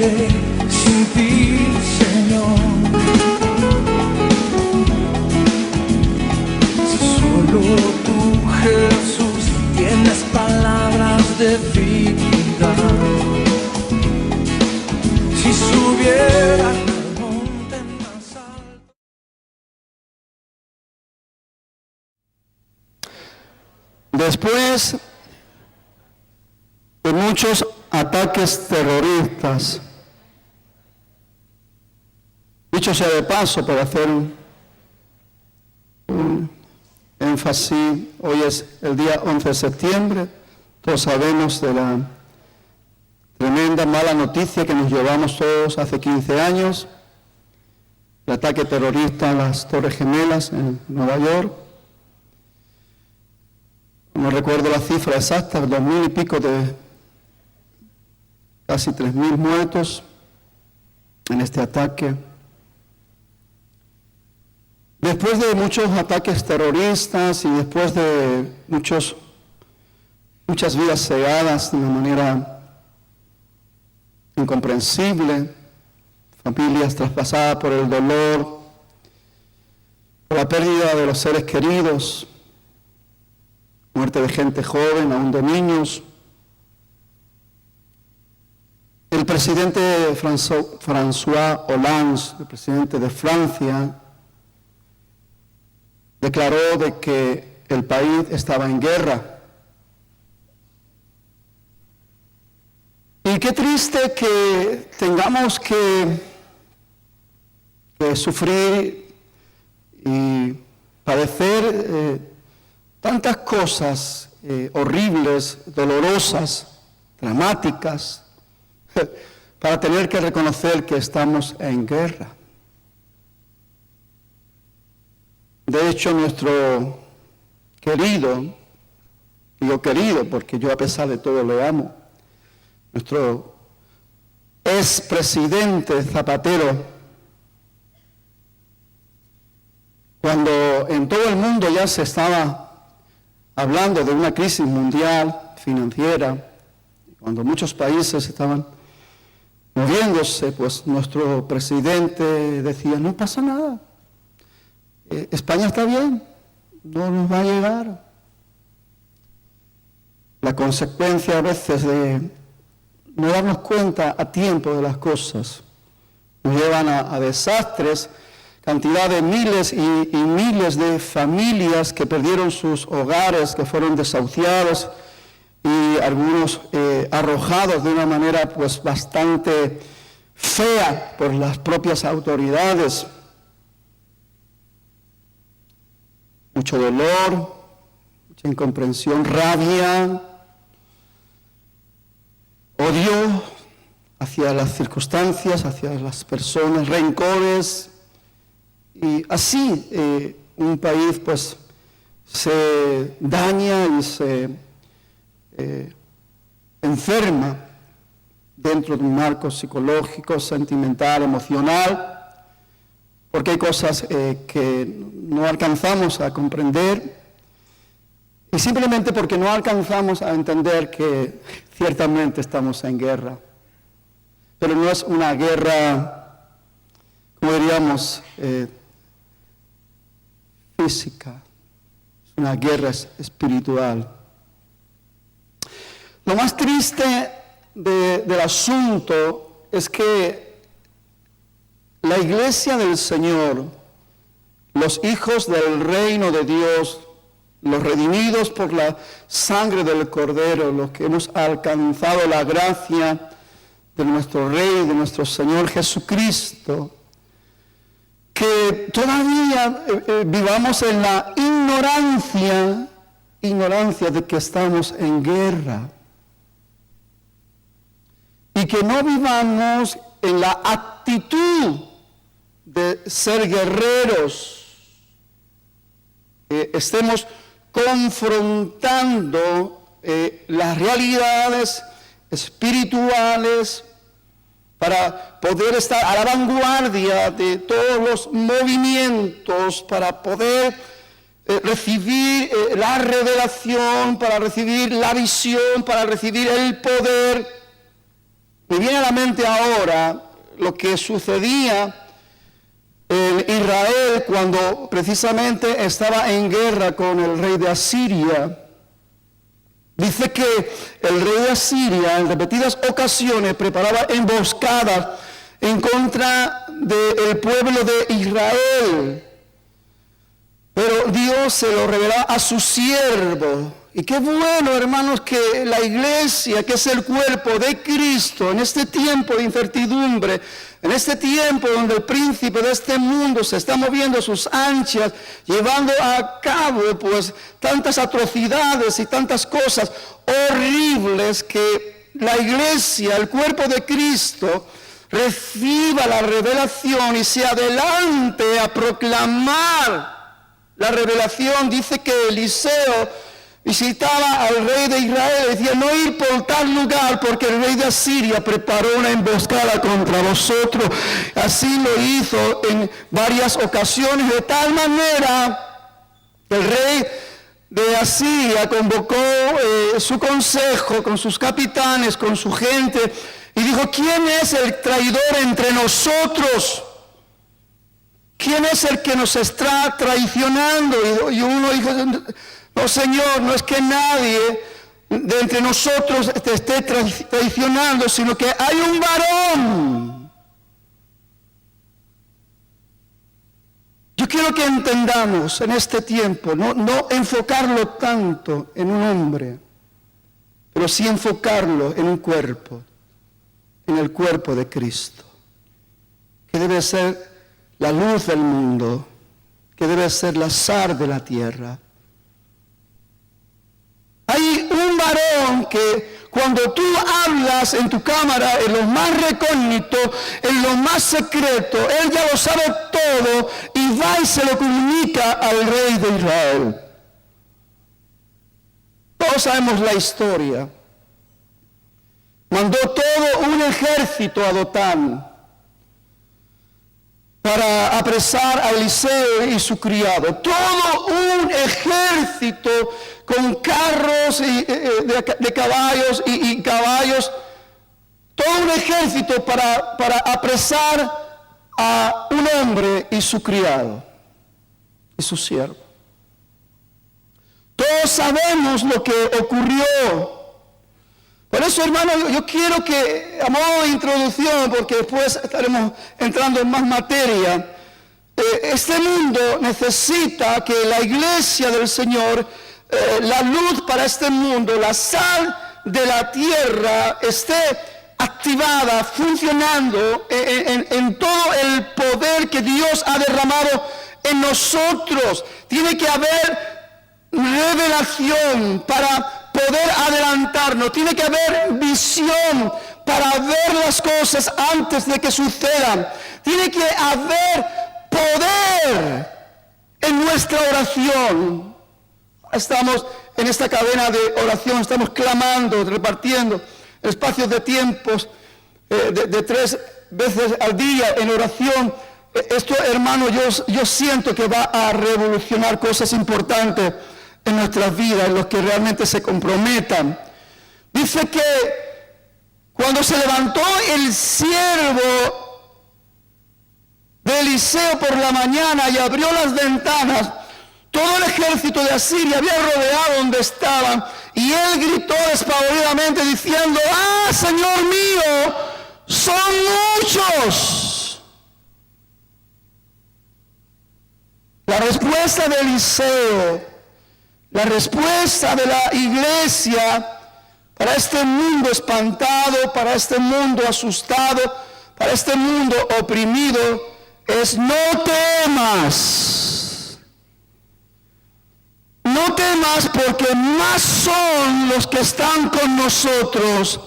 viviré sin ti, Señor? Si solo tú, Jesús, tienes palabras de vida. Si subiera al monte más alto. Después de muchos ataques terroristas, dicho sea de paso, para hacer un énfasis, hoy es el día 11 de septiembre, todos sabemos de la tremenda mala noticia que nos llevamos todos hace 15 años, el ataque terrorista a las Torres Gemelas en Nueva York. No recuerdo la cifra exacta, 2.000 y pico de casi 3.000 muertos en este ataque. Después de muchos ataques terroristas y después de muchas vidas cegadas de una manera incomprensible, familias traspasadas por el dolor, por la pérdida de los seres queridos, muerte de gente joven, aún de niños. El presidente François Hollande, el presidente de Francia, declaró de que el país estaba en guerra. Y qué triste que tengamos que sufrir y padecer tantas cosas horribles, dolorosas, dramáticas, para tener que reconocer que estamos en guerra. De hecho, nuestro querido, digo querido porque yo a pesar de todo le amo, nuestro expresidente Zapatero, cuando en todo el mundo ya se estaba hablando de una crisis mundial financiera, cuando muchos países estaban moviéndose, pues nuestro presidente decía, no pasa nada, España está bien, no nos va a llegar. La consecuencia a veces de no darnos cuenta a tiempo de las cosas nos llevan a desastres, cantidad de miles y miles de familias que perdieron sus hogares, que fueron desahuciados y algunos arrojados de una manera pues bastante fea por las propias autoridades. Mucho dolor, mucha incomprensión, rabia, odio hacia las circunstancias, hacia las personas, rencores. Y así un país pues se daña y se enferma dentro de un marco psicológico, sentimental, emocional, porque hay cosas que no alcanzamos a comprender y simplemente porque no alcanzamos a entender que ciertamente estamos en guerra. Pero no es una guerra, como diríamos, física, es una guerra espiritual. Lo más triste del asunto es que la iglesia del Señor, los hijos del reino de Dios, los redimidos por la sangre del Cordero, los que hemos alcanzado la gracia de nuestro Rey, de nuestro Señor Jesucristo, que todavía vivamos en la ignorancia de que estamos en guerra. Y que no vivamos en la actitud de ser guerreros, que estemos confrontando las realidades espirituales para poder estar a la vanguardia de todos los movimientos, para poder recibir la revelación, para recibir la visión, para recibir el poder Me viene a la mente ahora lo que sucedía en Israel cuando precisamente estaba en guerra con el rey de Asiria. Dice que el rey de Asiria en repetidas ocasiones preparaba emboscadas en contra del pueblo de Israel. Pero Dios se lo revelaba a su siervo. Y qué bueno, hermanos, que la iglesia, que es el cuerpo de Cristo, en este tiempo de incertidumbre, en este tiempo donde el príncipe de este mundo se está moviendo a sus anchas, llevando a cabo pues tantas atrocidades y tantas cosas horribles, que la iglesia, el cuerpo de Cristo, reciba la revelación y se adelante a proclamar la revelación. Dice que Eliseo visitaba al rey de Israel y decía: no ir por tal lugar porque el rey de Asiria preparó una emboscada contra vosotros. Así lo hizo en varias ocasiones, de tal manera que el rey de Asiria convocó su consejo con sus capitanes, con su gente, y dijo: ¿quién es el traidor entre nosotros? ¿Quién es el que nos está traicionando? Y uno dijo: no, Señor, no es que nadie de entre nosotros te esté traicionando, sino que hay un varón. Yo quiero que entendamos en este tiempo, no enfocarlo tanto en un hombre, pero sí enfocarlo en un cuerpo, en el cuerpo de Cristo, que debe ser la luz del mundo, que debe ser la sal de la tierra. Hay un varón que cuando tú hablas en tu cámara, en lo más recógnito, en lo más secreto, él ya lo sabe todo y va y se lo comunica al rey de Israel. Todos sabemos la historia. Mandó todo un ejército a Dotán para apresar a Eliseo y su criado. Todo un ejército con carros de caballos y caballos. Todo un ejército para apresar a un hombre y su criado y su siervo. Todos sabemos lo que ocurrió. Por eso, hermano, yo quiero que, a modo de introducción, porque después estaremos entrando en más materia, este mundo necesita que la iglesia del Señor, la luz para este mundo, la sal de la tierra, esté activada, funcionando en todo el poder que Dios ha derramado en nosotros. Tiene que haber revelación para poder adelantarnos, tiene que haber visión para ver las cosas antes de que sucedan, tiene que haber poder en nuestra oración. Estamos en esta cadena de oración, estamos clamando, repartiendo espacios de tiempos de 3 veces al día en oración. Esto, hermano, yo siento que va a revolucionar cosas importantes en nuestras vidas, en los que realmente se comprometan. Dice que cuando se levantó el siervo de Eliseo por la mañana y abrió las ventanas, todo el ejército de Asiria había rodeado donde estaban, y él gritó despavoridamente diciendo: ¡ah, Señor mío, son muchos! La respuesta de Eliseo, la respuesta de la iglesia para este mundo espantado, para este mundo asustado, para este mundo oprimido, es: no temas. No temas, porque más son los que están con nosotros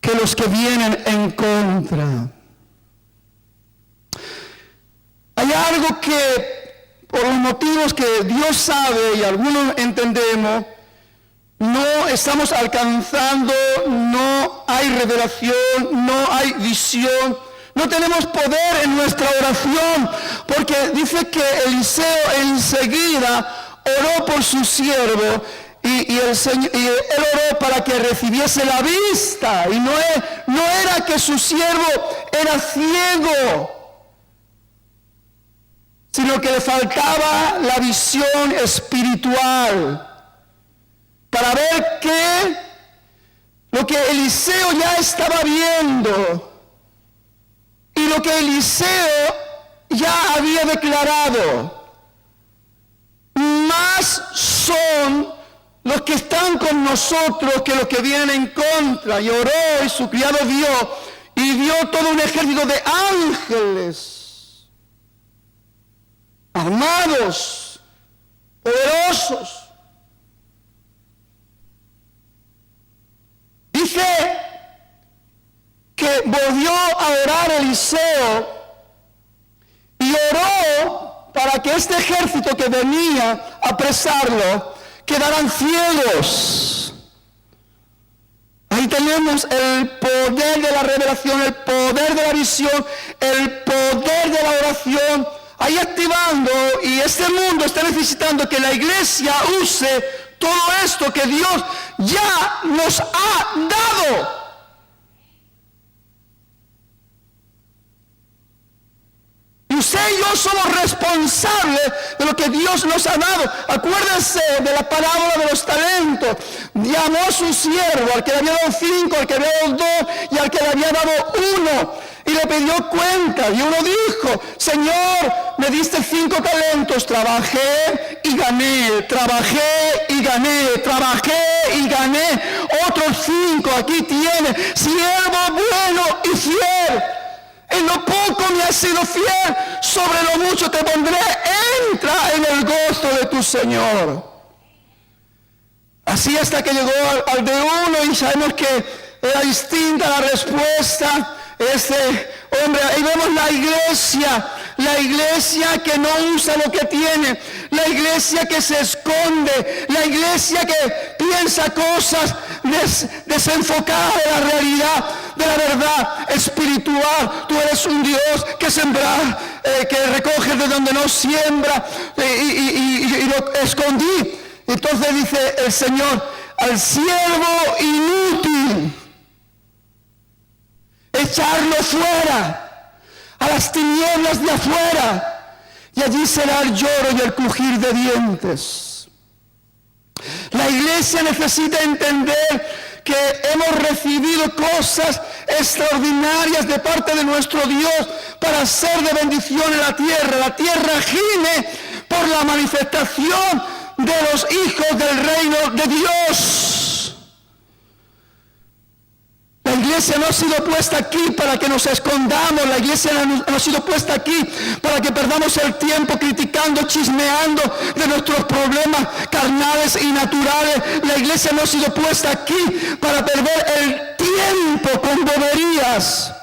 que los que vienen en contra. Hay algo que, por los motivos que Dios sabe y algunos entendemos, no estamos alcanzando, no hay revelación, no hay visión, no tenemos poder en nuestra oración, porque dice que Eliseo enseguida oró por su siervo y él oró para que recibiese la vista. Y no era que su siervo era ciego, sino que le faltaba la visión espiritual para ver lo que Eliseo ya estaba viendo y lo que Eliseo ya había declarado. Más son los que están con nosotros que los que vienen en contra. Y oró, y su criado vio todo un ejército de ángeles armados, poderosos. Dice que volvió a orar Eliseo y oró para que este ejército que venía a apresarlo quedaran ciegos. Ahí tenemos el poder de la revelación, el poder de la visión, el poder de la oración, ahí activando, y este mundo está necesitando que la iglesia use todo esto que Dios ya nos ha dado. Y usted y yo somos responsables de lo que Dios nos ha dado. Acuérdense de la parábola de los talentos. Llamó a su siervo, al que le había dado 5, al que le había dado 2 y al que le había dado 1. Y le pidió cuenta. Y uno dijo: Señor, me diste 5 talentos. Trabajé y gané. Trabajé y gané. Trabajé y gané. Otros 5 aquí tiene. Siervo bueno y fiel. En lo poco me has sido fiel, sobre lo mucho te pondré. Entra en el gozo de tu Señor. Así hasta que llegó al de 1, y sabemos que era distinta la respuesta. Este hombre, ahí vemos la iglesia que no usa lo que tiene, la iglesia que se esconde, la iglesia que piensa cosas desenfocadas de la realidad, de la verdad espiritual. Tú eres un Dios que sembra, que recoge de donde no siembra, y lo escondí. Entonces dice el Señor: al siervo inútil, echarlo fuera, a las tinieblas de afuera, y allí será el lloro y el crujir de dientes. La iglesia necesita entender que hemos recibido cosas extraordinarias de parte de nuestro Dios para ser de bendición en la tierra. La tierra gime por la manifestación de los hijos del reino de Dios. La iglesia no ha sido puesta aquí para que nos escondamos. La iglesia no ha sido puesta aquí para que perdamos el tiempo criticando, chismeando de nuestros problemas carnales y naturales. La iglesia no ha sido puesta aquí para perder el tiempo con boberías.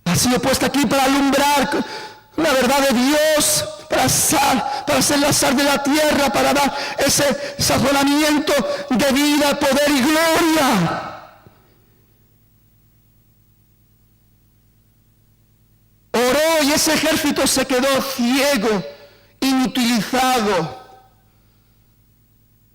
Ha sido puesta aquí para alumbrar la verdad de Dios, para ser la sal de la tierra, para dar ese sazonamiento de vida, poder y gloria. Oró y ese ejército se quedó ciego, inutilizado.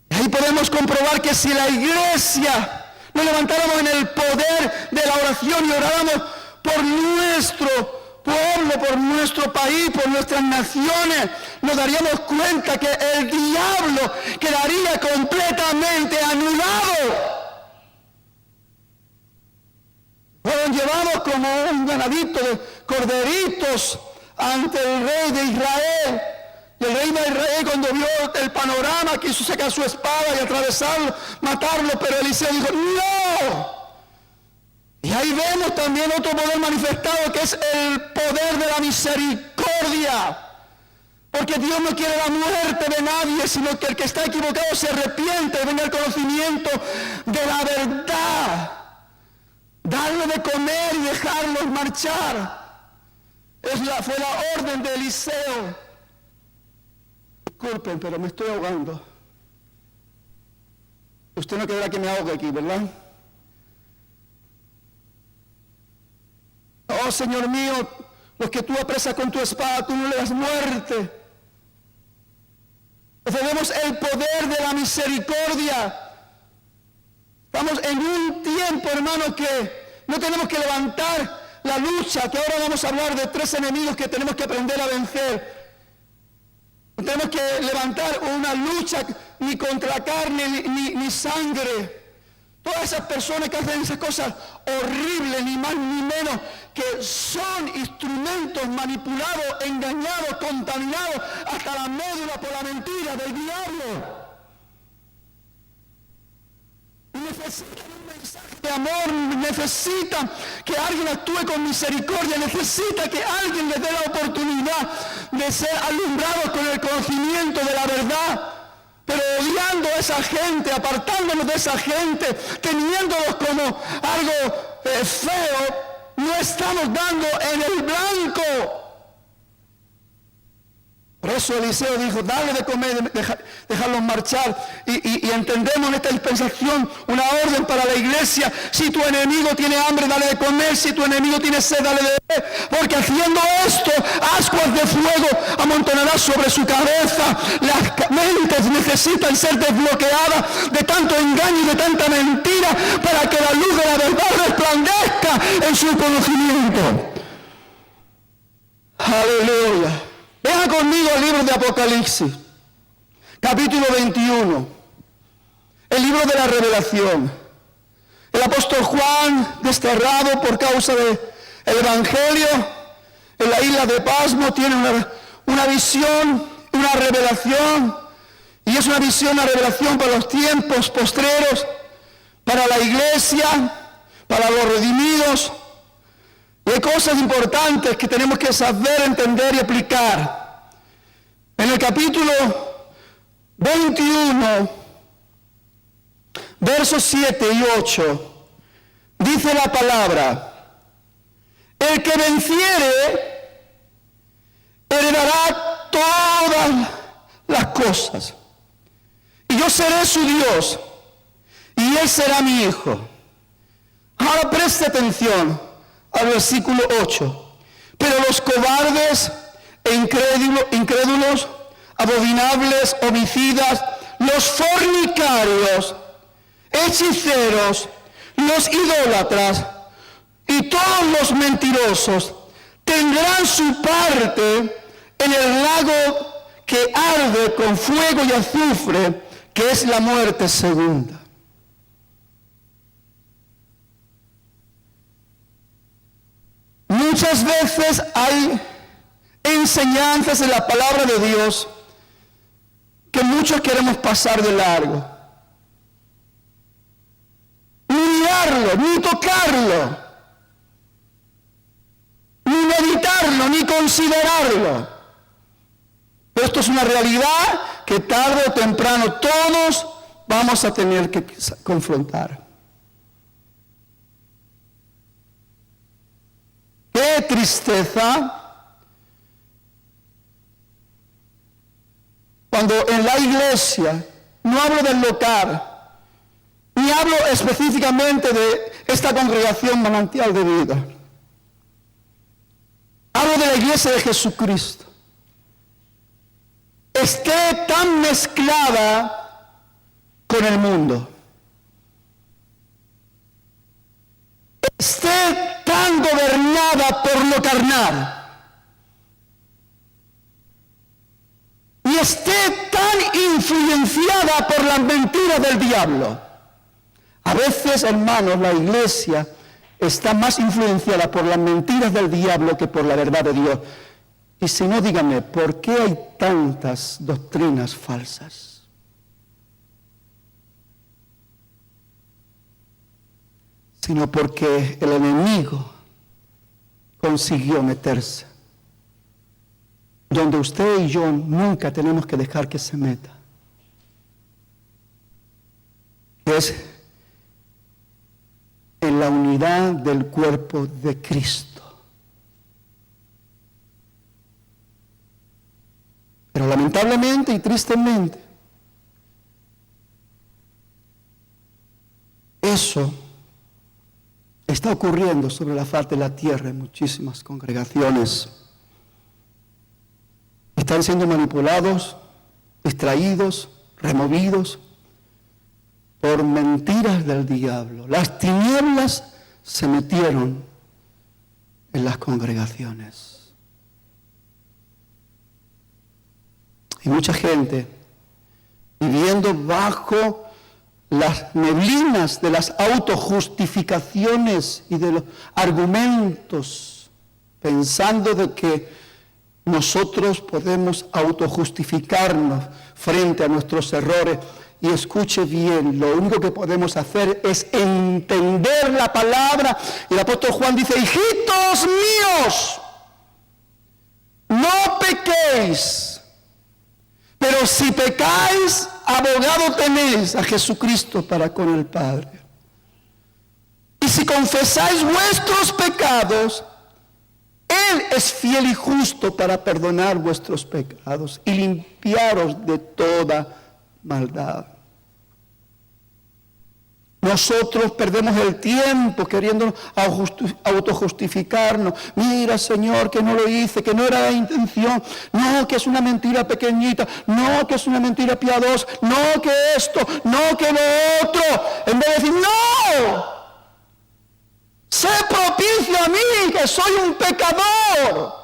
Y ahí podemos comprobar que si la iglesia nos levantáramos en el poder de la oración y oráramos por nuestro pueblo, por nuestro país, por nuestras naciones, nos daríamos cuenta que el diablo quedaría completamente anulado. Fueron llevados como un ganadito de corderitos ante el rey de Israel. Y el rey de Israel, cuando vio el panorama, quiso sacar su espada y atravesarlo, matarlo, pero Eliseo dijo: ¡no! Y ahí vemos también otro poder manifestado, que es el poder de la misericordia. Porque Dios no quiere la muerte de nadie, sino que el que está equivocado se arrepiente y venga al conocimiento de la verdad. Darle de comer y dejarlos marchar. Fue la orden de Eliseo. Disculpen, pero me estoy ahogando. Usted no querrá que me ahogue aquí, ¿verdad? Oh, Señor mío, los que tú apresas con tu espada, tú no le das muerte. Tenemos el poder de la misericordia. Estamos en un tiempo, hermano, que no tenemos que levantar la lucha, que ahora vamos a hablar de 3 enemigos que tenemos que aprender a vencer. No tenemos que levantar una lucha ni contra carne ni sangre. Todas esas personas que hacen esas cosas horribles, ni más ni menos, que son instrumentos manipulados, engañados, contaminados hasta la médula por la mentira del diablo. Necesitan un mensaje de amor, necesitan que alguien actúe con misericordia, necesita que alguien les dé la oportunidad de ser alumbrados con el conocimiento de la verdad. Pero odiando a esa gente, apartándonos de esa gente, teniéndolos como algo feo, no estamos dando en el blanco. Por eso Eliseo dijo, dale de comer, dejarlos marchar. Y entendemos en esta dispensación una orden para la iglesia. Si tu enemigo tiene hambre, dale de comer. Si tu enemigo tiene sed, dale de beber. Porque haciendo esto, ascuas de fuego amontonarás sobre su cabeza. Las mentes necesitan ser desbloqueadas de tanto engaño y de tanta mentira para que la luz de la verdad resplandezca en su conocimiento. Aleluya. Vean conmigo el libro de Apocalipsis, capítulo 21, el libro de la revelación. El apóstol Juan, desterrado por causa del Evangelio, en la isla de Pasmo, tiene una visión, una revelación, y es una visión, una revelación para los tiempos postreros, para la iglesia, para los redimidos. Y hay cosas importantes que tenemos que saber, entender y aplicar. En el capítulo 21, versos 7 y 8, dice la palabra: el que venciere heredará todas las cosas, y yo seré su Dios, y él será mi hijo. Ahora preste atención al versículo 8. Pero los cobardes e incrédulos, abominables, homicidas, los fornicarios, hechiceros, los idólatras y todos los mentirosos tendrán su parte en el lago que arde con fuego y azufre, que es la muerte segunda. Muchas veces hay enseñanzas en la palabra de Dios que muchos queremos pasar de largo. Ni mirarlo, ni tocarlo, ni meditarlo, ni considerarlo. Pero esto es una realidad que tarde o temprano todos vamos a tener que confrontar. ¡Qué tristeza! Cuando en la iglesia, no hablo del local, ni hablo específicamente de esta congregación Manantial de Vida. Hablo de la iglesia de Jesucristo. Esté tan mezclada con el mundo. Esté tan gobernada por lo carnal. Y esté tan influenciada por las mentiras del diablo. A veces, hermanos, la iglesia está más influenciada por las mentiras del diablo que por la verdad de Dios. Y si no, díganme, ¿por qué hay tantas doctrinas falsas? Sino porque el enemigo consiguió meterse donde usted y yo nunca tenemos que dejar que se meta. Es en la unidad del cuerpo de Cristo. Pero lamentablemente y tristemente, eso está ocurriendo sobre la faz de la tierra en muchísimas congregaciones. Están siendo manipulados, distraídos, removidos por mentiras del diablo. Las tinieblas se metieron en las congregaciones. Y mucha gente viviendo bajo las neblinas de las autojustificaciones y de los argumentos, pensando de que nosotros podemos autojustificarnos frente a nuestros errores. Y escuche bien, lo único que podemos hacer es entender la palabra. Y el apóstol Juan dice: hijitos míos, no pequéis, pero si pecáis, abogado tenéis a Jesucristo para con el Padre. Y si confesáis vuestros pecados, Él es fiel y justo para perdonar vuestros pecados y limpiaros de toda maldad. Nosotros perdemos el tiempo queriendo autojustificarnos. Mira, Señor, que no lo hice, que no era la intención. No, que es una mentira pequeñita. No, que es una mentira piadosa. No, que esto. No, que lo otro. En vez de decir, no. Sé propicio a mí, que soy un pecador.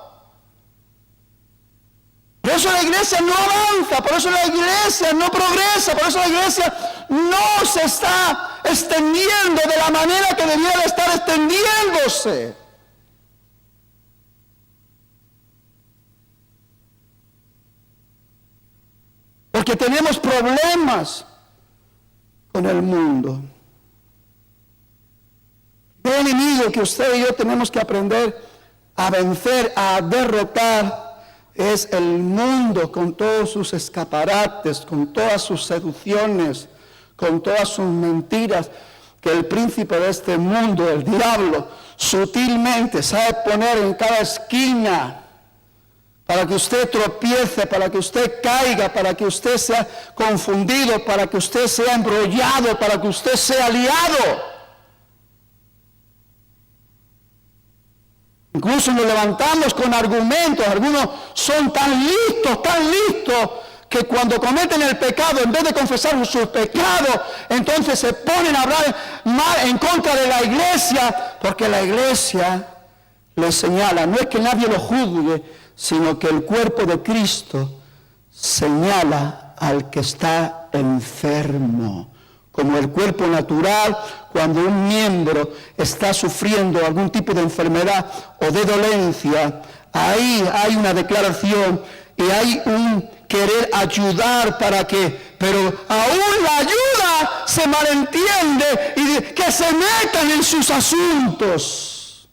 Por eso la iglesia no avanza, por eso la iglesia no progresa, por eso la iglesia no se está extendiendo de la manera que debiera de estar extendiéndose. Porque tenemos problemas con el mundo. El enemigo que usted y yo tenemos que aprender a vencer, a derrotar, es el mundo con todos sus escaparates, con todas sus seducciones, con todas sus mentiras, que el príncipe de este mundo, el diablo, sutilmente sabe poner en cada esquina para que usted tropiece, para que usted caiga, para que usted sea confundido, para que usted sea embrollado, para que usted sea liado. Incluso nos levantamos con argumentos. Algunos son tan listos, que cuando cometen el pecado, en vez de confesar sus pecados, entonces se ponen a hablar mal en contra de la iglesia, porque la iglesia les señala. No es que nadie lo juzgue, sino que el cuerpo de Cristo señala al que está enfermo. Como el cuerpo natural, cuando un miembro está sufriendo algún tipo de enfermedad o de dolencia, ahí hay una declaración y hay un querer ayudar para que, pero aún la ayuda se malentiende y que se metan en sus asuntos.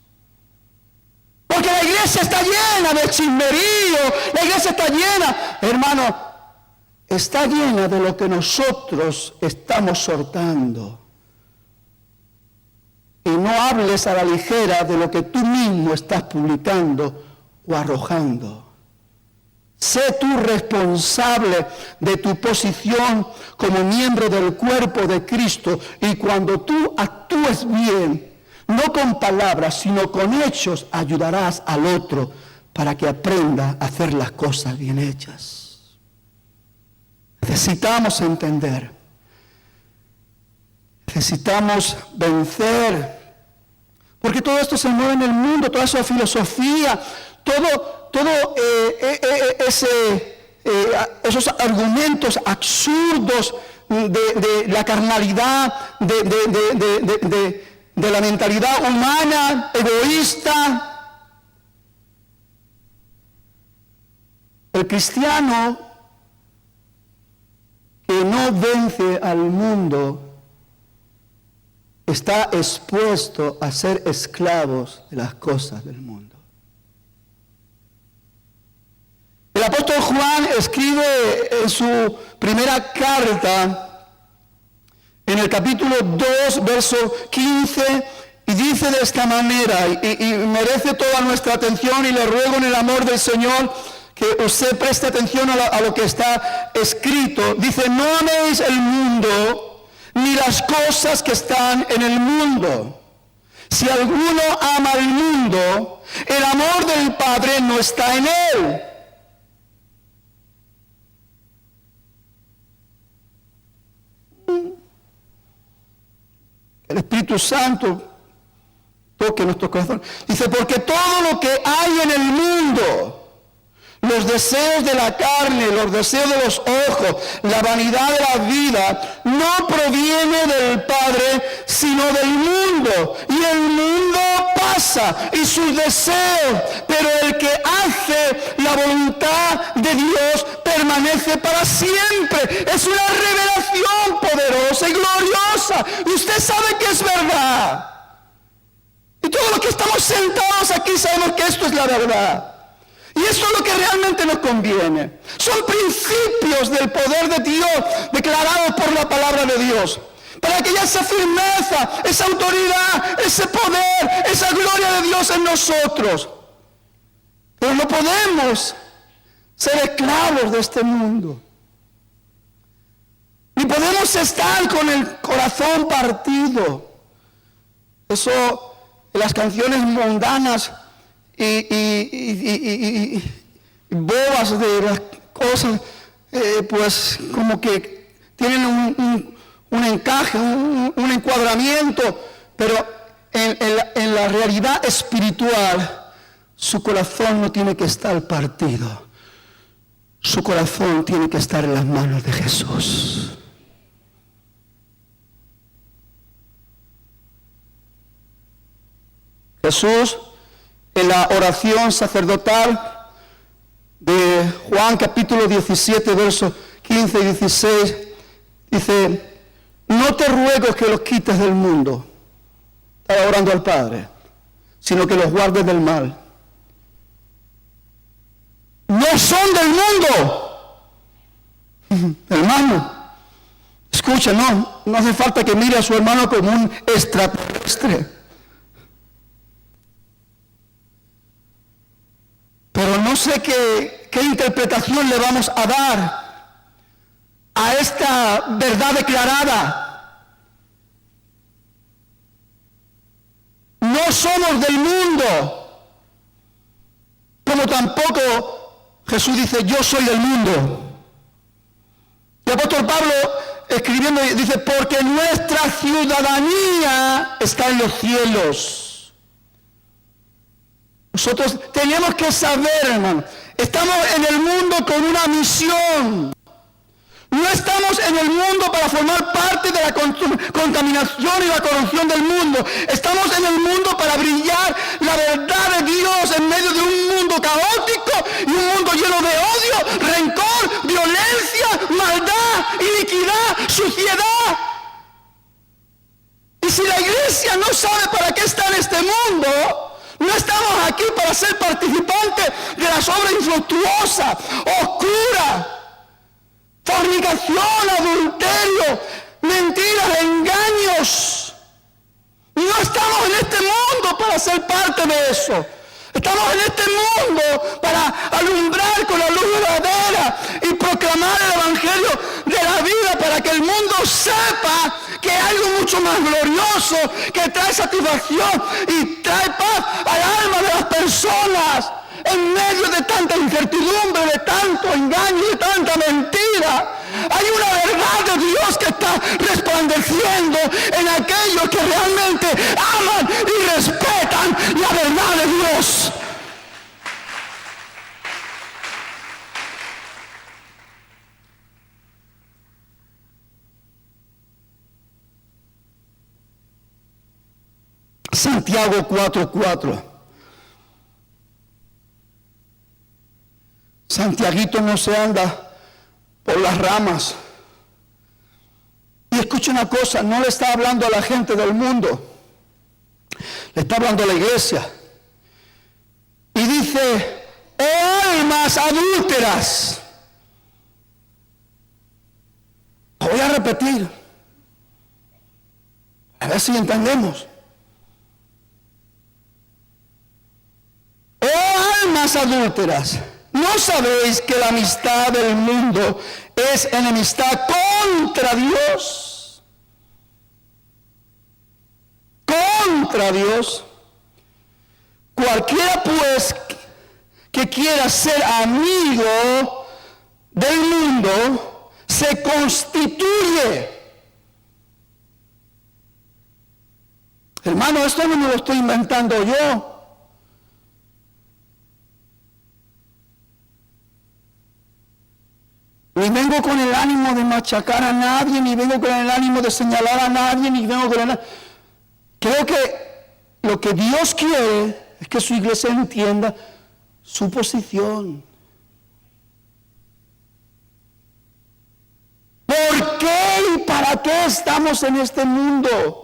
Porque la iglesia está llena de chismerío, la iglesia está llena, hermano, está llena de lo que nosotros estamos soltando. Y no hables a la ligera de lo que tú mismo estás publicando o arrojando. Sé tú responsable de tu posición como miembro del cuerpo de Cristo. Y cuando tú actúes bien, no con palabras, sino con hechos, ayudarás al otro para que aprenda a hacer las cosas bien hechas. Necesitamos entender, necesitamos vencer, porque todo esto se mueve en el mundo, toda esa filosofía, esos argumentos absurdos de la carnalidad, de la mentalidad humana, egoísta. El cristiano que no vence al mundo está expuesto a ser esclavos de las cosas del mundo. El apóstol Juan escribe en su primera carta, en el capítulo 2, verso 15, y dice de esta manera, y merece toda nuestra atención, y le ruego en el amor del Señor que usted preste atención a lo que está escrito. Dice: no améis el mundo ni las cosas que están en el mundo. Si alguno ama el mundo, el amor del Padre no está en él. el Espíritu Santo toque nuestro corazón. Dice, porque todo lo que hay en el mundo, los deseos de la carne, los deseos de los ojos, la vanidad de la vida, no proviene del Padre, sino del mundo. Y el mundo pasa y sus deseos, pero el que hace la voluntad de Dios permanece para siempre. Es una revelación poderosa y gloriosa. Y usted sabe que es verdad. Y todos los que estamos sentados aquí sabemos que esto es la verdad. Y eso es lo que realmente nos conviene. Son principios del poder de Dios declarados por la palabra de Dios. Para que haya esa firmeza, esa autoridad, ese poder, esa gloria de Dios en nosotros. Pero no podemos ser esclavos de este mundo. Ni podemos estar con el corazón partido. Eso en las canciones mundanas y bobas de las cosas, pues como que tienen un encaje, un encuadramiento, pero en la realidad espiritual su corazón no tiene que estar partido. Su corazón tiene que estar en las manos de Jesús. Jesús, en la oración sacerdotal de Juan capítulo 17, versos 15 y 16, dice, no te ruego que los quites del mundo, estaba orando al Padre, sino que los guardes del mal. No son del mundo. Hermano, escucha, no hace falta que mire a su hermano como un extraterrestre. Pero no sé qué interpretación le vamos a dar a esta verdad declarada. No somos del mundo, como tampoco Jesús dice, yo soy del mundo. Y el apóstol Pablo, escribiendo, dice, porque nuestra ciudadanía está en los cielos. Nosotros tenemos que saber, hermano, estamos en el mundo con una misión. No estamos en el mundo para formar parte de la contaminación y la corrupción del mundo. Estamos en el mundo para brillar la verdad de Dios en medio de un mundo caótico y un mundo lleno de odio, rencor, violencia, maldad, iniquidad, suciedad. Y si la iglesia no sabe para qué está en este mundo, no estamos aquí para ser participantes de las obras infructuosas, oscuras, fornicación, adulterio, mentiras, engaños. No estamos en este mundo para ser parte de eso. Estamos en este mundo para alumbrar con la luz verdadera y proclamar el evangelio de la vida para que el mundo sepa que hay algo mucho más glorioso que trae satisfacción y trae paz al alma de las personas en medio de tanta incertidumbre, de tanto engaño, de tanta mentira. Hay una verdad de Dios que está resplandeciendo en aquellos que realmente aman y respetan la verdad de Dios. Santiago 4:4. Santiaguito no se anda por las ramas. Y escucha una cosa, no le está hablando a la gente del mundo, le está hablando a la iglesia. Y dice, oh almas adúlteras. Lo voy a repetir, a ver si entendemos. Oh almas adúlteras, ¿no sabéis que la amistad del mundo es enemistad contra Dios? Contra Dios. Cualquiera pues que quiera ser amigo del mundo, se constituye Hermano, esto no me lo estoy inventando yo. Ni vengo con el ánimo de machacar a nadie, ni vengo con el ánimo de señalar a nadie, ni vengo con el... Creo que lo que Dios quiere es que su iglesia entienda su posición. ¿Por qué y para qué estamos en este mundo?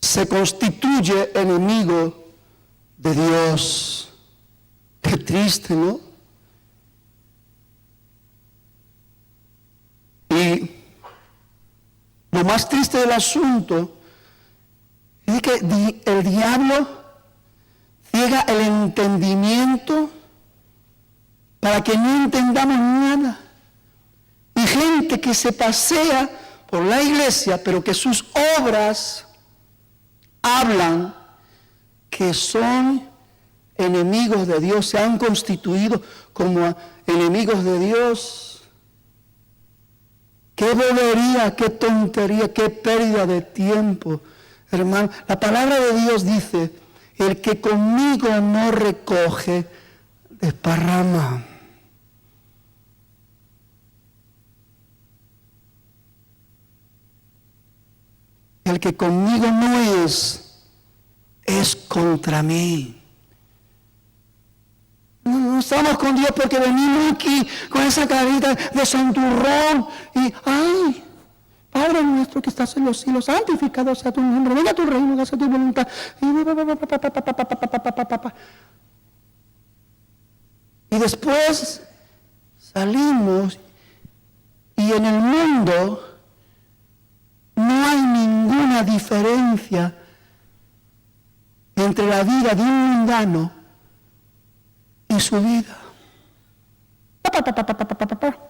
Se constituye enemigo de Dios. Qué triste, ¿no? Y lo más triste del asunto es que el diablo ciega el entendimiento para que no entendamos nada. Y gente que se pasea por la iglesia, pero que sus obras hablan que son enemigos de Dios, se han constituido como enemigos de Dios. Qué bobería, qué tontería, qué pérdida de tiempo, hermano. La palabra de Dios dice, el que conmigo no recoge, desparrama. El que conmigo no es contra mí. No estamos con Dios porque venimos aquí con esa carita de santurrón y, ay, Padre nuestro que estás en los cielos, santificado sea tu nombre, venga tu reino, hágase tu voluntad. Y después salimos y en el mundo no hay ninguna diferencia entre la vida de un mundano y su vida.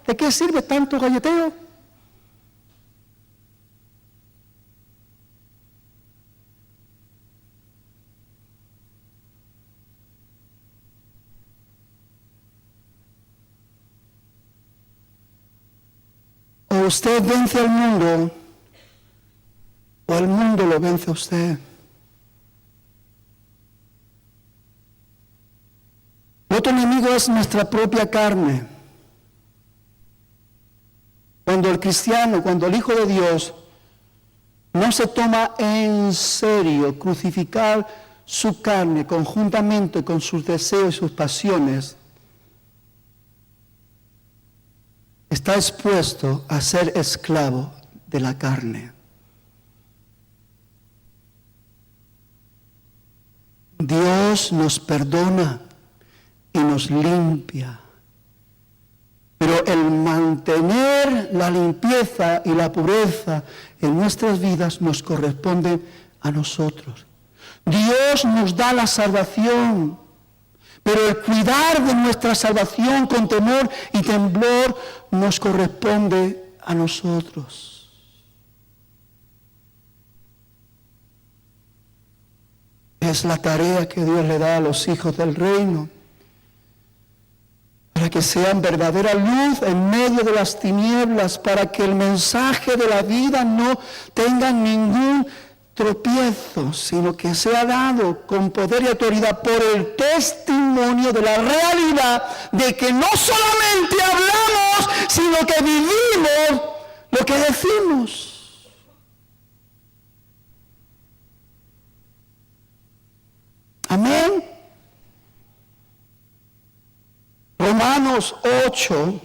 ¿De qué sirve tanto galleteo? O usted vence al mundo, o el mundo lo vence a usted. Otro enemigo es nuestra propia carne. Cuando el cristiano, cuando el Hijo de Dios no se toma en serio crucificar su carne conjuntamente con sus deseos y sus pasiones, está expuesto a ser esclavo de la carne. Dios nos perdona y nos limpia. Pero el mantener la limpieza y la pureza en nuestras vidas nos corresponde a nosotros. Dios nos da la salvación, pero el cuidar de nuestra salvación con temor y temblor nos corresponde a nosotros. Es la tarea que Dios le da a los hijos del reino, para que sean verdadera luz en medio de las tinieblas, para que el mensaje de la vida no tenga ningún tropiezo, sino que sea dado con poder y autoridad por el testimonio de la realidad de que no solamente hablamos, sino que vivimos lo que decimos. Amén. Romanos 8,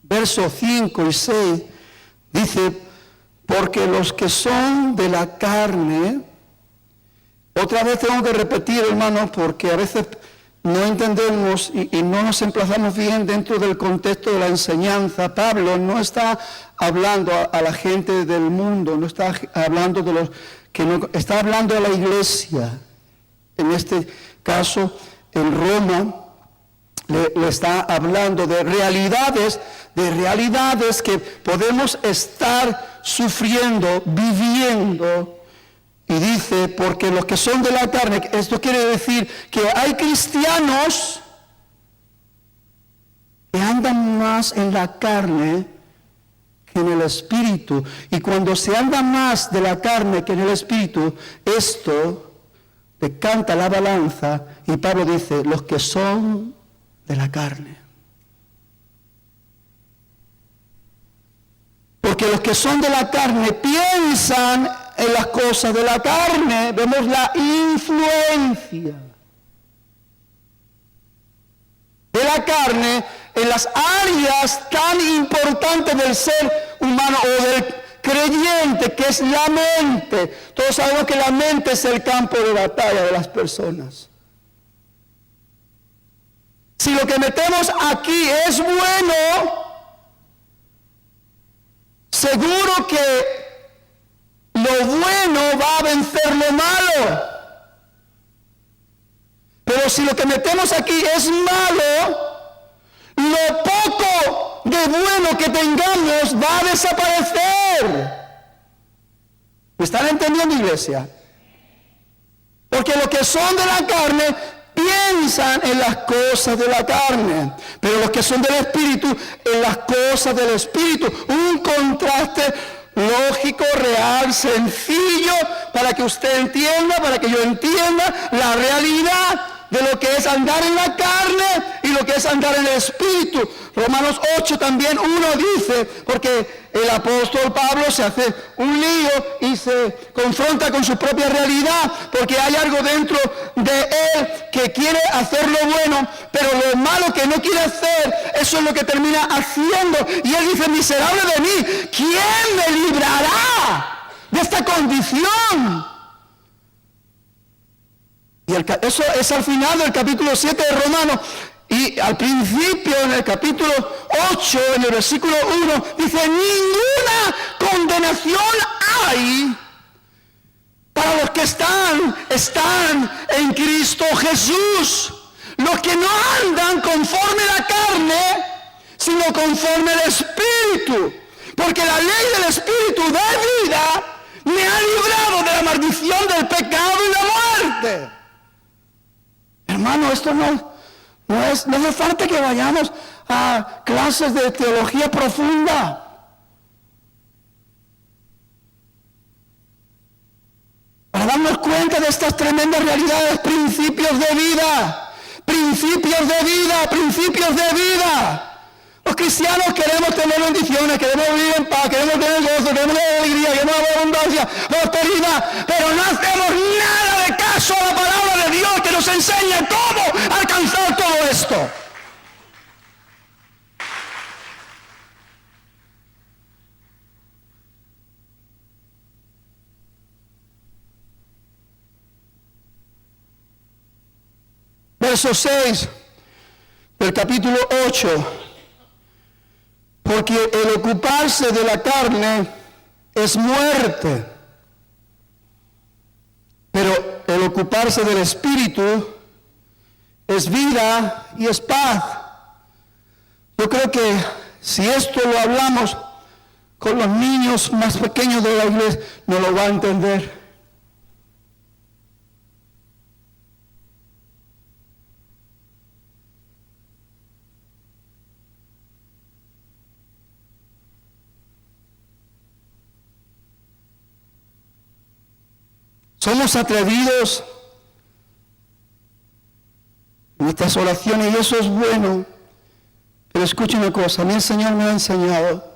versos 5 y 6, dice, porque los que son de la carne, otra vez tengo que repetir, hermanos, porque a veces no entendemos y no nos emplazamos bien dentro del contexto de la enseñanza. Pablo no está hablando a la gente del mundo, no está hablando de los que no, está hablando a la iglesia. En este caso, en Roma, le está hablando de realidades que podemos estar sufriendo, viviendo. Y dice, porque los que son de la carne, esto quiere decir que hay cristianos que andan más en la carne que en el espíritu. Y cuando se anda más de la carne que en el espíritu, esto decanta la balanza. Y Pablo dice, los que son de la carne. Porque los que son de la carne piensan en las cosas de la carne. Vemos la influencia de la carne en las áreas tan importantes del ser humano o del creyente, que es la mente. Todos sabemos que la mente es el campo de batalla de las personas. Si lo que metemos aquí es bueno, seguro que lo bueno va a vencer lo malo. Pero si lo que metemos aquí es malo, lo poco de bueno que tengamos va a desaparecer. ¿Me están entendiendo, iglesia? Porque los que son de la carne piensan en las cosas de la carne, pero los que son del Espíritu, en las cosas del Espíritu. Un contraste lógico, real, sencillo, para que usted entienda, para que yo entienda la realidad de lo que es andar en la carne y lo que es andar en el Espíritu. Romanos 8 también 1 dice, porque el apóstol Pablo se hace un lío y se confronta con su propia realidad, porque hay algo dentro de él que quiere hacer lo bueno, pero lo malo que no quiere hacer, eso es lo que termina haciendo. Y él dice, miserable de mí, ¿quién me librará de esta condición? Y eso es al final del capítulo 7 de Romanos. Y al principio, en el capítulo 8, en el versículo 1, dice, ninguna condenación hay para los que están en Cristo Jesús. Los que no andan conforme la carne, sino conforme el Espíritu. Porque la ley del Espíritu de vida me ha librado de la maldición del pecado y la muerte. Hermano, esto no hace falta que vayamos a clases de teología profunda para darnos cuenta de estas tremendas realidades, principios de vida, principios de vida, principios de vida. Los cristianos queremos tener bendiciones, queremos vivir en paz, queremos tener gozo, queremos tener alegría, queremos abundancia, prosperidad, pero no hacemos nada de caso a la palabra de Dios que nos enseña cómo alcanzar todo esto. Verso 6 del capítulo 8. Porque el ocuparse de la carne es muerte, pero el ocuparse del Espíritu es vida y es paz. Yo creo que si esto lo hablamos con los niños más pequeños de la iglesia, no lo va a entender. Somos atrevidos en nuestras oraciones y eso es bueno. Pero escuche una cosa, a mí el Señor me ha enseñado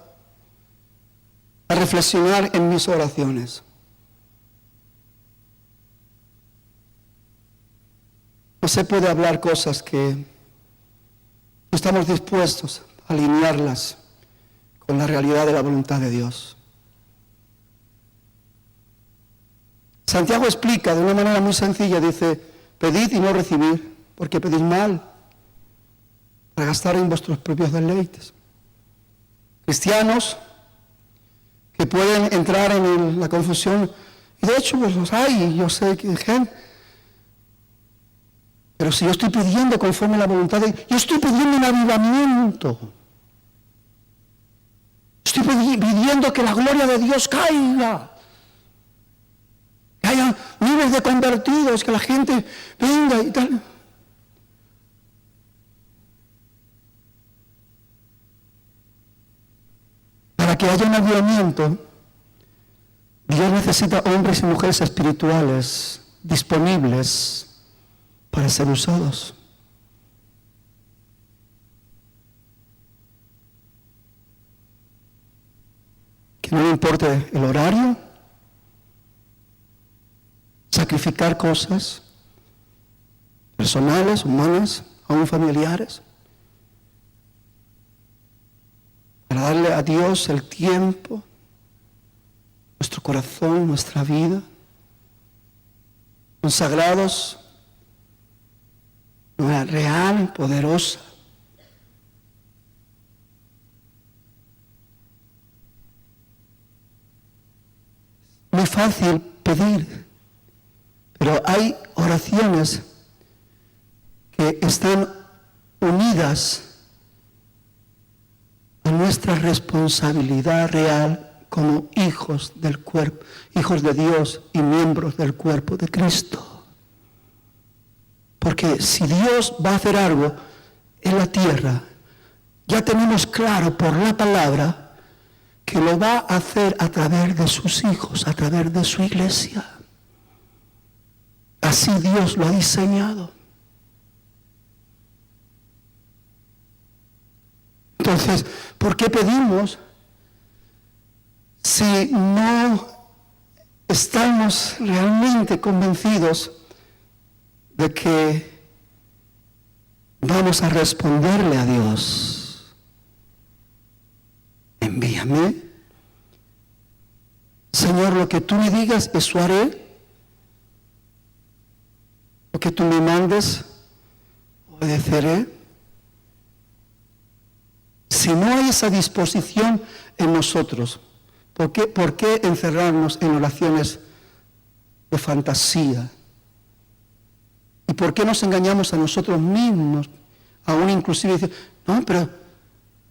a reflexionar en mis oraciones. No se puede hablar cosas que no estamos dispuestos a alinearlas con la realidad de la voluntad de Dios. Santiago explica de una manera muy sencilla, dice, pedid y no recibir, porque pedís mal, para gastar en vuestros propios deleites. Cristianos que pueden entrar en la confusión, y de hecho pues los hay, yo sé que gente, pero si yo estoy pidiendo conforme a la voluntad de Dios, yo estoy pidiendo un avivamiento. Estoy pidiendo que la gloria de Dios caiga. Que haya miles de convertidos, que la gente venga y tal. Para que haya un avivamiento, Dios necesita hombres y mujeres espirituales disponibles para ser usados. Que no le importe el horario, sacrificar cosas personales, humanas, aún familiares, para darle a Dios el tiempo, nuestro corazón, nuestra vida, consagrados, una real, poderosa. Muy fácil pedir, pero hay oraciones que están unidas a nuestra responsabilidad real como hijos del cuerpo, hijos de Dios y miembros del cuerpo de Cristo. Porque si Dios va a hacer algo en la tierra, ya tenemos claro por la palabra que lo va a hacer a través de sus hijos, a través de su iglesia. Así Dios lo ha diseñado. Entonces, ¿por qué pedimos si no estamos realmente convencidos de que vamos a responderle a Dios? Envíame. Señor, lo que tú me digas, eso haré. Lo que tú me mandes, obedeceré. Si no hay esa disposición en nosotros, ¿por qué encerrarnos en oraciones de fantasía? ¿Y por qué nos engañamos a nosotros mismos? Aún inclusive decir, no, pero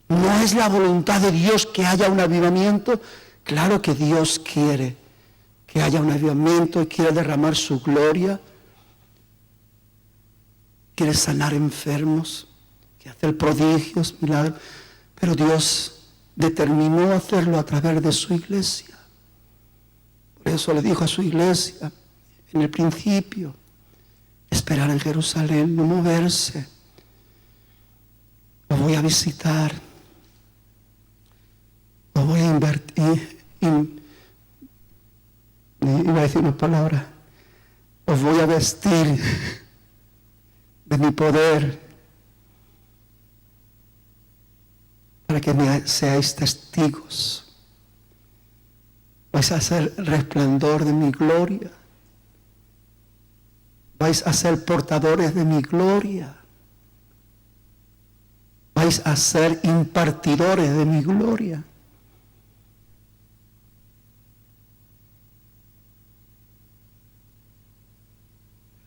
¿no es la voluntad de Dios que haya un avivamiento? Claro que Dios quiere que haya un avivamiento y quiere derramar su gloria. Quiere sanar enfermos, quiere hacer prodigios, milagros. Pero Dios determinó hacerlo a través de su iglesia. Por eso le dijo a su iglesia en el principio, esperar en Jerusalén, no moverse. Lo voy a visitar. Lo voy a invertir. Iba a decir una palabra. Os voy a vestir de mi poder, para que me seáis testigos. Vais a ser resplandor de mi gloria. Vais a ser portadores de mi gloria. Vais a ser impartidores de mi gloria.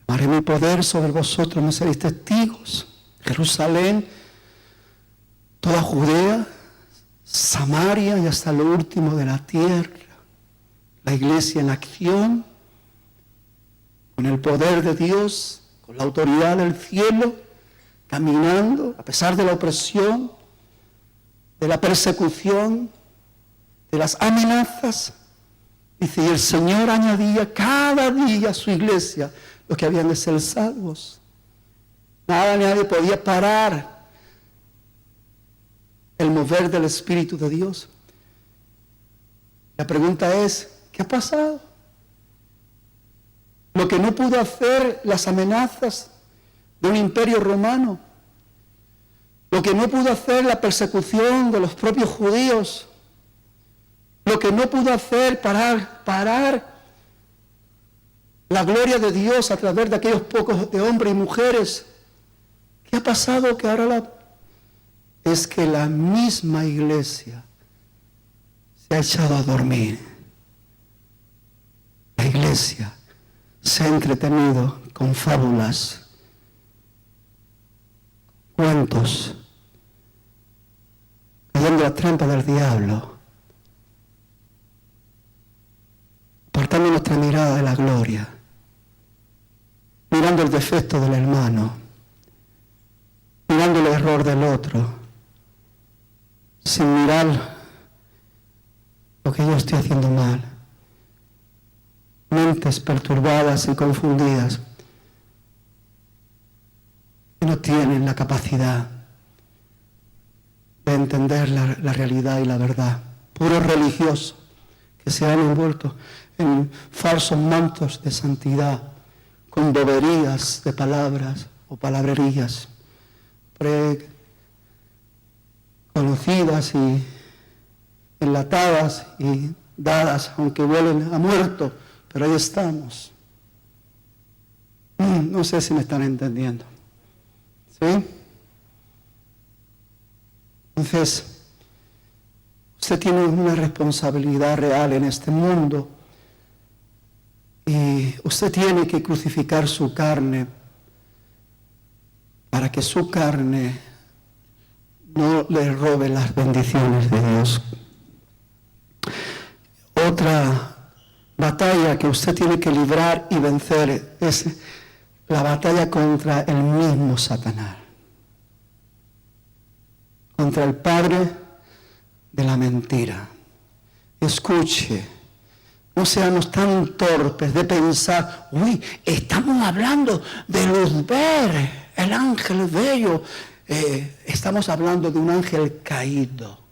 Haré mi poder sobre vosotros, me seréis testigos. Jerusalén, toda Judea, Samaria y hasta lo último de la tierra. La iglesia en acción, con el poder de Dios, con la autoridad del cielo, caminando a pesar de la opresión, de la persecución, de las amenazas. Dice, y el Señor añadía cada día a su iglesia los que habían de ser salvos. Nada ni nadie podía parar el mover del Espíritu de Dios. La pregunta es, ¿qué ha pasado? Lo que no pudo hacer las amenazas de un imperio romano, lo que no pudo hacer la persecución de los propios judíos, lo que no pudo hacer parar la gloria de Dios a través de aquellos pocos de hombres y mujeres. ¿Qué ha pasado? Que ahora es que la misma iglesia se ha echado a dormir. La iglesia se ha entretenido con fábulas, cuentos, cayendo en la trampa del diablo, apartando nuestra mirada de la gloria, mirando el defecto del hermano, mirando el error del otro, sin mirar lo que yo estoy haciendo mal. Mentes perturbadas y confundidas que no tienen la capacidad de entender la realidad y la verdad. Puros religiosos que se han envuelto en falsos mantos de santidad, con boberías de palabras o palabrerías conocidas y enlatadas y dadas, aunque huelen a muerto, pero ahí estamos. No sé si me están entendiendo. ¿Sí? Entonces, usted tiene una responsabilidad real en este mundo y usted tiene que crucificar su carne para que su carne no le robe las bendiciones de Dios. Otra batalla que usted tiene que librar y vencer es la batalla contra el mismo Satanás, contra el padre de la mentira. Escuche, no seamos tan torpes de pensar, uy, estamos hablando de Luzbel, el ángel bello. Estamos hablando de un ángel caído.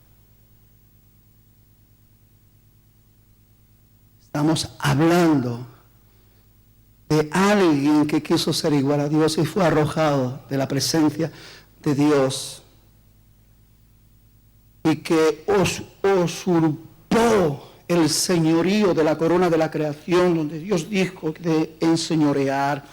Estamos hablando de alguien que quiso ser igual a Dios y fue arrojado de la presencia de Dios y que usurpó el señorío de la corona de la creación, donde Dios dijo de enseñorear,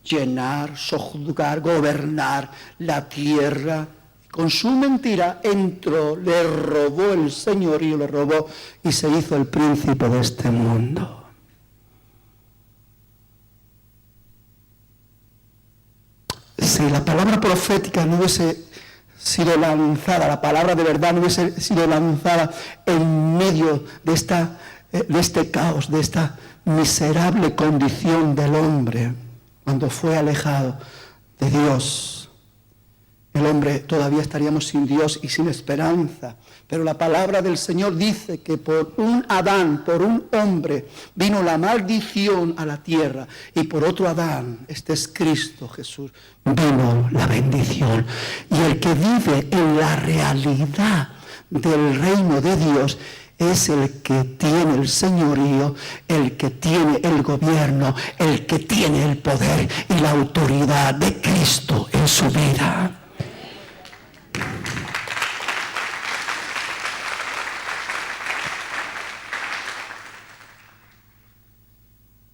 llenar, sojuzgar, gobernar la tierra. Con su mentira entró, le robó el señorío, le robó y se hizo el príncipe de este mundo. Si la palabra profética no hubiese sido lanzada, la palabra de verdad no hubiese sido lanzada en medio de este caos, de esta miserable condición del hombre, cuando fue alejado de Dios, el hombre todavía estaríamos sin Dios y sin esperanza. Pero la palabra del Señor dice que por un Adán, por un hombre, vino la maldición a la tierra. Y por otro Adán, este es Cristo Jesús, vino la bendición. Y el que vive en la realidad del reino de Dios es el que tiene el señorío, el que tiene el gobierno, el que tiene el poder y la autoridad de Cristo en su vida.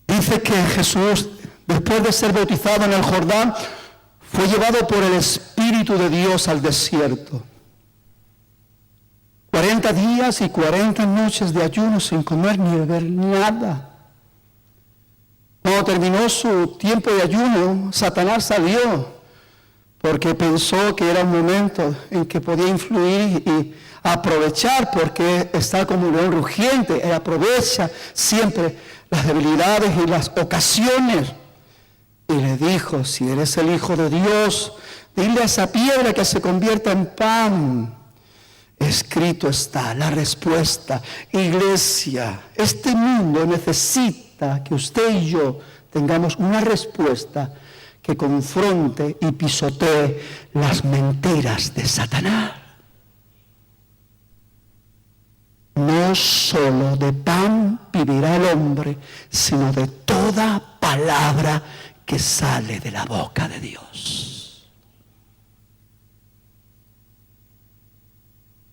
Dice que Jesús, después de ser bautizado en el Jordán, fue llevado por el Espíritu de Dios al desierto. 40 días y 40 noches de ayuno sin comer ni beber nada. Cuando terminó su tiempo de ayuno, Satanás salió porque pensó que era un momento en que podía influir y aprovechar, porque está como un león rugiente. Él aprovecha siempre las debilidades y las ocasiones. Y le dijo, si eres el Hijo de Dios, dile a esa piedra que se convierta en pan. Escrito está la respuesta. Iglesia, este mundo necesita que usted y yo tengamos una respuesta que confronte y pisotee las mentiras de Satanás. No solo de pan vivirá el hombre, sino de toda palabra que sale de la boca de Dios.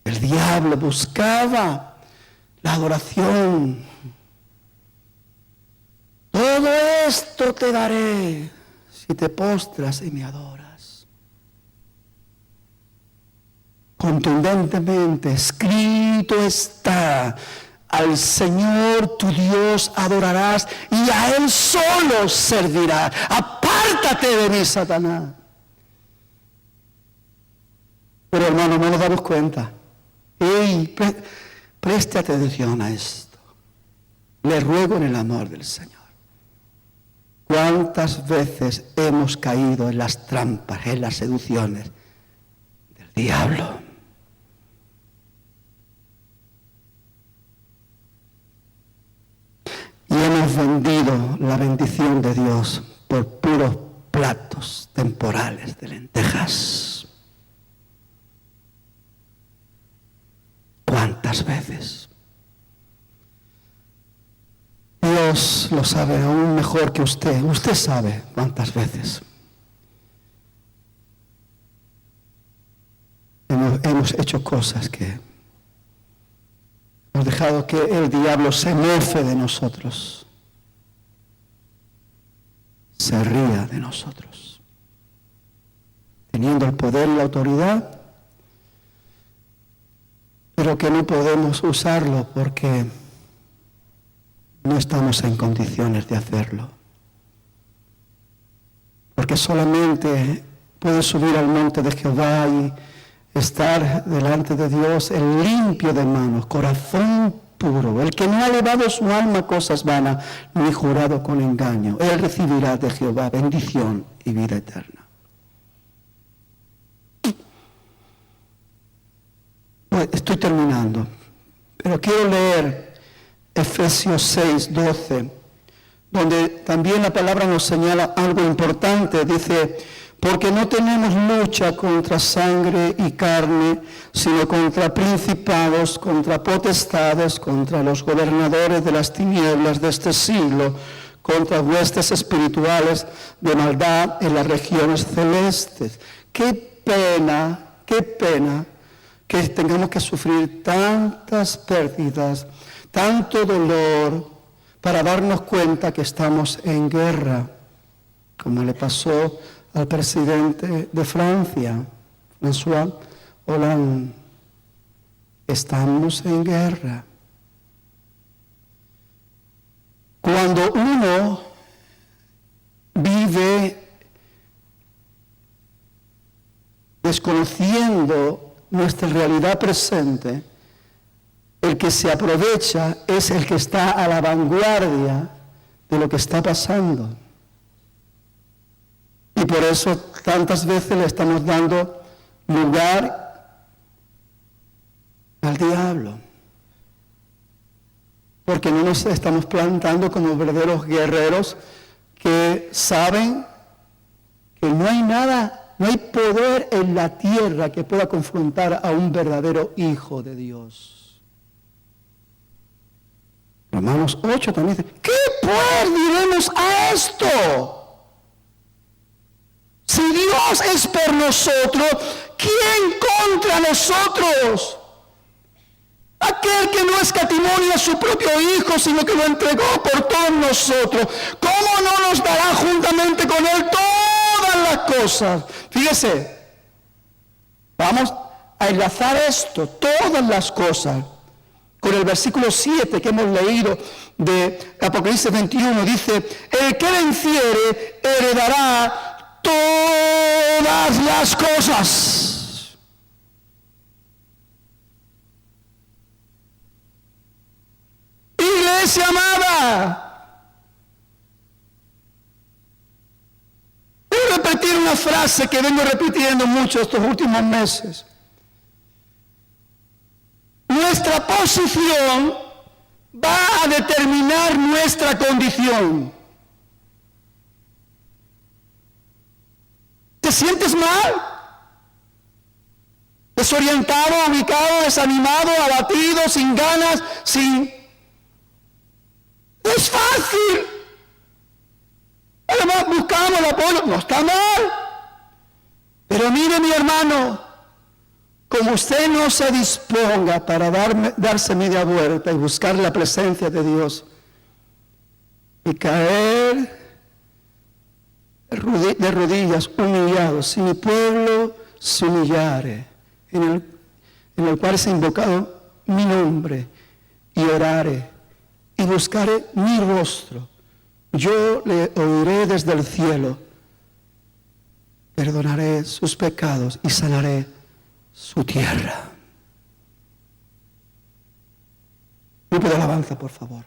El diablo buscaba la adoración. Todo esto te daré si te postras y me adoras. Contundentemente, escrito está, al Señor tu Dios adorarás y a Él solo servirás. Apártate de mí, Satanás. Pero hermano, no nos damos cuenta. Preste atención a esto. Le ruego en el amor del Señor. ¿Cuántas veces hemos caído en las trampas, en las seducciones del diablo? hemos vendido la bendición de Dios por puros platos temporales de lentejas. ¿Cuántas veces? Dios lo sabe aún mejor que usted. Usted sabe cuántas veces hemos hecho cosas que hemos dejado que el diablo se mofe de nosotros, se ría de nosotros, teniendo el poder y la autoridad, pero que no podemos usarlo porque no estamos en condiciones de hacerlo. Porque solamente puede subir al monte de Jehová y estar delante de Dios el limpio de manos, corazón puro, el que no ha elevado su alma a cosas vanas, ni jurado con engaño. Él recibirá de Jehová bendición y vida eterna. Pues estoy terminando, pero quiero leer Efesios 6, 12, donde también la palabra nos señala algo importante. Dice: porque no tenemos lucha contra sangre y carne, sino contra principados, contra potestades, contra los gobernadores de las tinieblas de este siglo, contra huestes espirituales de maldad en las regiones celestes. Qué pena que tengamos que sufrir tantas pérdidas, tanto dolor, para darnos cuenta que estamos en guerra, como le pasó al presidente de Francia, François Hollande. Estamos en guerra. Cuando uno vive desconociendo nuestra realidad presente, el que se aprovecha es el que está a la vanguardia de lo que está pasando. Y por eso tantas veces le estamos dando lugar al diablo. Porque no nos estamos plantando como verdaderos guerreros que saben que no hay nada, no hay poder en la tierra que pueda confrontar a un verdadero hijo de Dios. Romanos 8 también dice: ¿qué pues diremos a esto? Si Dios es por nosotros, ¿quién contra nosotros? Aquel que no escatimó ni a su propio Hijo, sino que lo entregó por todos nosotros, ¿cómo no nos dará juntamente con Él todas las cosas? Fíjese, vamos a enlazar esto, todas las cosas, con el versículo 7 que hemos leído de Apocalipsis 21. Dice: el que venciere heredará todas las cosas. Iglesia amada, voy a repetir una frase que vengo repitiendo mucho estos últimos meses. Nuestra posición va a determinar nuestra condición. ¿Te sientes mal? Desorientado, ubicado, desanimado, abatido, sin ganas, Es fácil. Además buscamos el apoyo, no está mal. Pero mire, mi hermano, como usted no se disponga para darse media vuelta y buscar la presencia de Dios y caer de rodillas, humillados, si mi pueblo se humillare, en el cual es invocado mi nombre, y orare, y buscare mi rostro, yo le oiré desde el cielo, perdonaré sus pecados y sanaré su tierra. Grupo de alabanza, por favor.